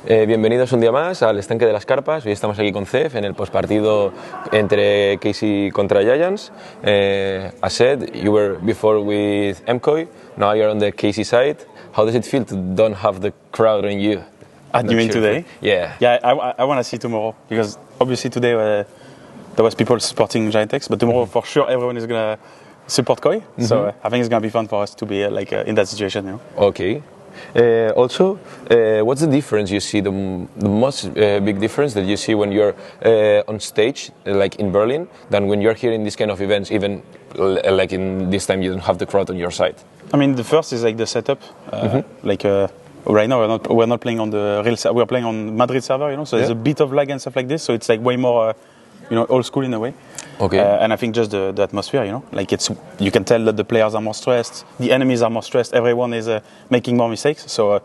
Bienvenidos un día más al estanque de las carpas. Hoy estamos aquí con Zeph en el postpartido entre Casey contra Giants. As said, you were before with MCOY, now you're on the Casey side. How does it feel to don't have the crowd on you? You mean today? Yeah. Yeah, I want to see tomorrow because obviously today there was people supporting GIANTX, but tomorrow for sure everyone is going to support Koi. So I think it's going to be fun for us to be in that situation. You know? Okay. Also, what's the difference you see, the most big difference that you see when you're on stage, like in Berlin, than when you're here in this kind of events, even like in this time you don't have the crowd on your side? I mean, the first is like the setup. Right now we're not playing on the real. We're playing on Madrid server, you know. So there's a bit of lag and stuff like this. So it's like way more, old school in a way. Okay. And I think just the atmosphere, you know, like you can tell that the players are more stressed, the enemies are more stressed, everyone is making more mistakes. So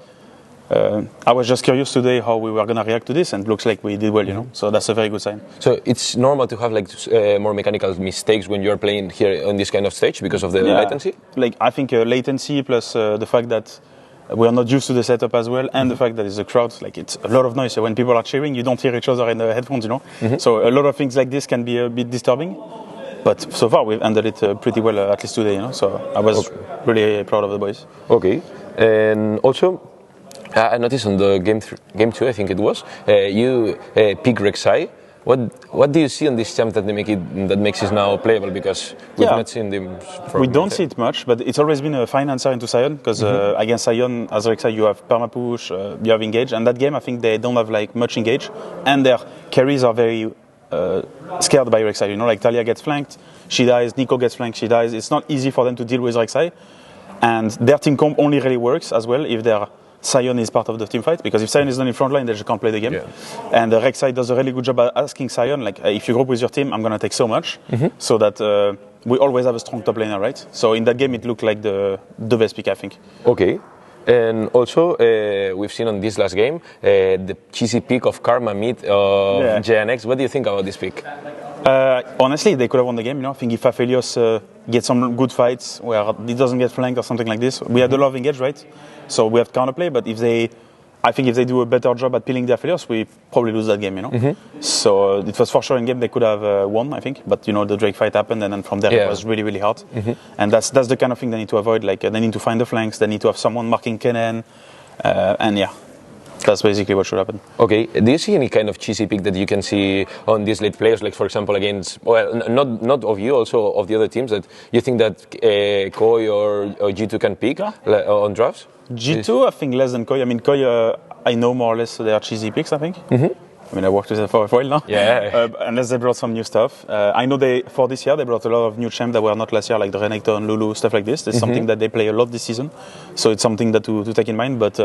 I was just curious today how we were gonna react to this, and it looks like we did well, you know. So that's a very good sign. So it's normal to have like more mechanical mistakes when you're playing here on this kind of stage because of the latency? Like I think latency plus the fact that we are not used to the setup as well, and the fact that it's a crowd, like it's a lot of noise. So when people are cheering, you don't hear each other in the headphones, you know. So a lot of things like this can be a bit disturbing. But so far we've handled it pretty well, at least today, you know. So I was really proud of the boys. Okay, and also I noticed on the game 2, I think it was, you pick Rek'Sai. What do you see on this champ that makes it now playable? Because we've not seen them. We don't see it much, but it's always been a fine answer into Sion, because against Sion, as Rek'Sai, you have perma-push, you have engage, and that game I think they don't have like much engage, and their carries are very scared by Rek'Sai. You know, like Talia gets flanked, she dies. Nico gets flanked, she dies. It's not easy for them to deal with Rek'Sai, and their team comp only really works as well if their Sion is part of the team fight, because if Sion is not in front line, they just can't play the game. Yeah. And Rek'Sai does a really good job at asking Sion, like, if you group with your team, I'm going to take so much, so that we always have a strong top laner, right? So in that game, it looked like the best pick, I think. Okay. And also, we've seen on this last game, the cheesy pick of Karma meet GIANTX. What do you think about this pick? Honestly, they could have won the game. You know, I think if Aphelios gets some good fights where he doesn't get flanked or something like this, we had a lot of engage, right? So we have counterplay. But I think if they do a better job at peeling the Aphelios, we probably lose that game. You know. So it was for sure in game they could have won, I think. But you know, the Drake fight happened, and then from there it was really, really hard. And that's the kind of thing they need to avoid. Like they need to find the flanks. They need to have someone marking Kennen, and yeah. That's basically what should happen. Okay. Do you see any kind of cheesy pick that you can see on these late players, like for example against, well, not of you, also of the other teams, that you think that Koi or G2 can pick on drafts? G2, I think less than Koi. I mean, Koi, I know more or less they are cheesy picks, I think. I mean, I worked with them for a while now. Yeah. Unless they brought some new stuff. I know for this year, they brought a lot of new champs that were not last year, like the Renekton, Lulu, stuff like this. It's something that they play a lot this season. So it's something that to take in mind. But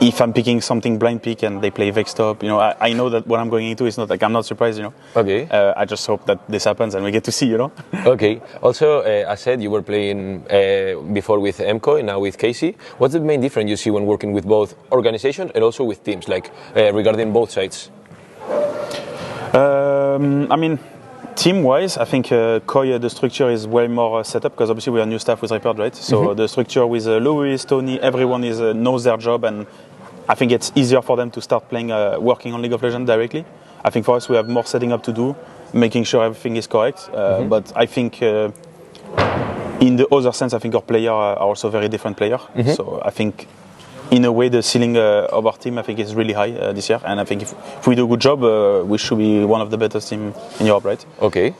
if I'm picking something blind pick and they play Vex top, you know, I know that what I'm going into is not like, I'm not surprised, you know. Okay. I just hope that this happens and we get to see, you know. Okay. Also, I said you were playing before with MCOY, now with Casey. What's the main difference you see when working with both organizations and also with teams, like regarding both sides? I mean, team-wise, I think Koi, the structure is way more set up, because obviously we are new staff with Repaired, right? So the structure with Louis, Tony, everyone knows their job, and I think it's easier for them to start playing, working on League of Legends directly. I think for us we have more setting up to do, making sure everything is correct. But I think in the other sense, I think our players are also very different players. So I think in a way the ceiling of our team, I think, is really high this year. And I think if we do a good job, we should be one of the better teams in Europe, right? Okay.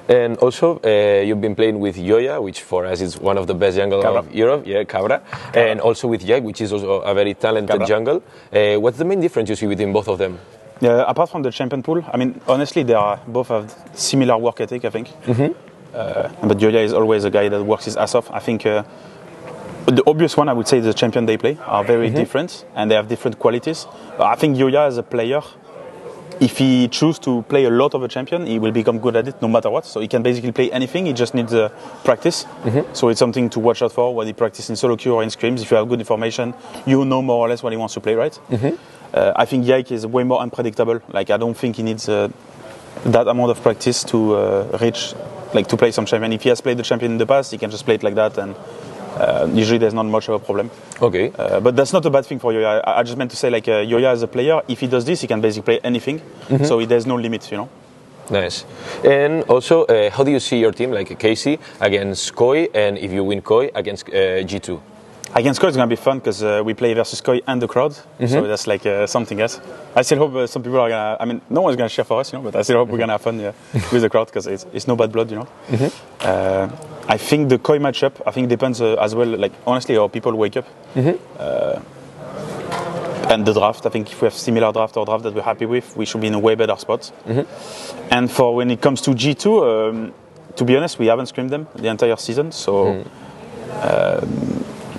And also, you've been playing with Elyoya, which for us is one of the best jungle of Europe. Yeah, CABRA. And also with Jack, which is also a very talented jungle. What's the main difference you see between both of them? Apart from the champion pool, I mean, honestly, they are both have similar work ethic, I think. But Elyoya is always a guy that works his ass off. I think the obvious one, I would say, the champion they play are very different, and they have different qualities. But I think Elyoya as a player, if he chooses to play a lot of a champion, he will become good at it no matter what. So he can basically play anything, he just needs practice. So it's something to watch out for when he practices in solo queue or in scrims. If you have good information, you know more or less what he wants to play, right? I think Yike is way more unpredictable. Like, I don't think he needs that amount of practice to reach, like, to play some champion. If he has played the champion in the past, he can just play it like that and Usually there's not much of a problem. Okay. But that's not a bad thing for Elyoya. I just meant to say, like, Elyoya as a player, if he does this, he can basically play anything. So there's no limit, you know. Nice. And also, how do you see your team, like Casey, against Koi, and if you win Koi, against G2? Against Koi, it's going to be fun because we play versus Koi and the crowd. So that's like something else. I still hope some people are going to, I mean, no one's going to cheer for us, you know, but I still hope we're going to have fun with the crowd because it's no bad blood, you know. I think the Koi matchup, I think depends as well, like, honestly, how people wake up. And the draft, I think if we have similar draft or draft that we're happy with, we should be in a way better spot. And for when it comes to G2, to be honest, we haven't scrimmed them the entire season. So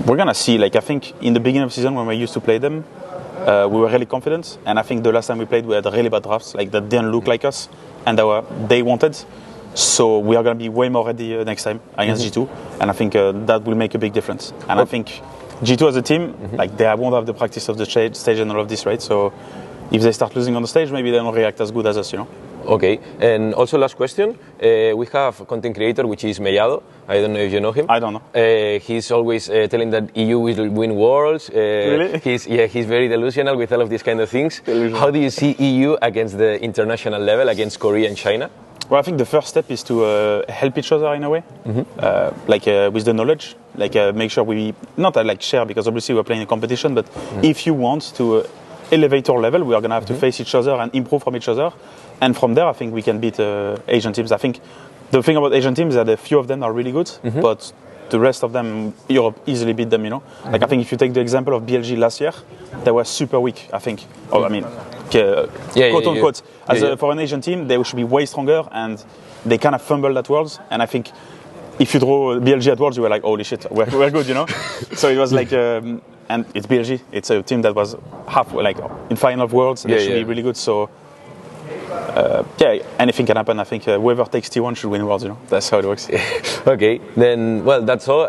we're going to see. Like, I think in the beginning of the season when we used to play them, we were really confident. And I think the last time we played, we had really bad drafts, like that didn't look like us and they wanted. So we are going to be way more ready next time against G2. And I think that will make a big difference. And I think G2 as a team, like they won't have the practice of the stage and all of this, right? So if they start losing on the stage, maybe they don't react as good as us, you know? Okay, and also last question. We have a content creator, which is Mellado. I don't know if you know him. I don't know. He's always telling that EU will win worlds. Really? He's very delusional with all of these kind of things. How do you see EU against the international level, against Korea and China? Well, I think the first step is to help each other in a way, like with the knowledge, like make sure we, not like share, because obviously we're playing a competition, but if you want to elevate our level, we are going to have to face each other and improve from each other. And from there, I think we can beat Asian teams. I think the thing about Asian teams is that a few of them are really good, but the rest of them, Europe easily beat them, you know? Like I think if you take the example of BLG last year, they were super weak, I think. Oh, I mean, quote unquote. For an Asian team, they should be way stronger, and they kind of fumbled at Worlds. And I think if you draw BLG at Worlds, you were like, holy shit, we're good, you know? So it was like, and it's BLG. It's a team that was like in final of Worlds. They should be really good. So anything can happen. I think whoever takes T1 should win Worlds, you know? That's how it works. Okay, then, well, that's all.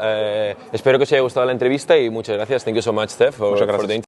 Espero que os haya gustado la entrevista y muchas gracias. Thank you so much, Zeph, for the interview.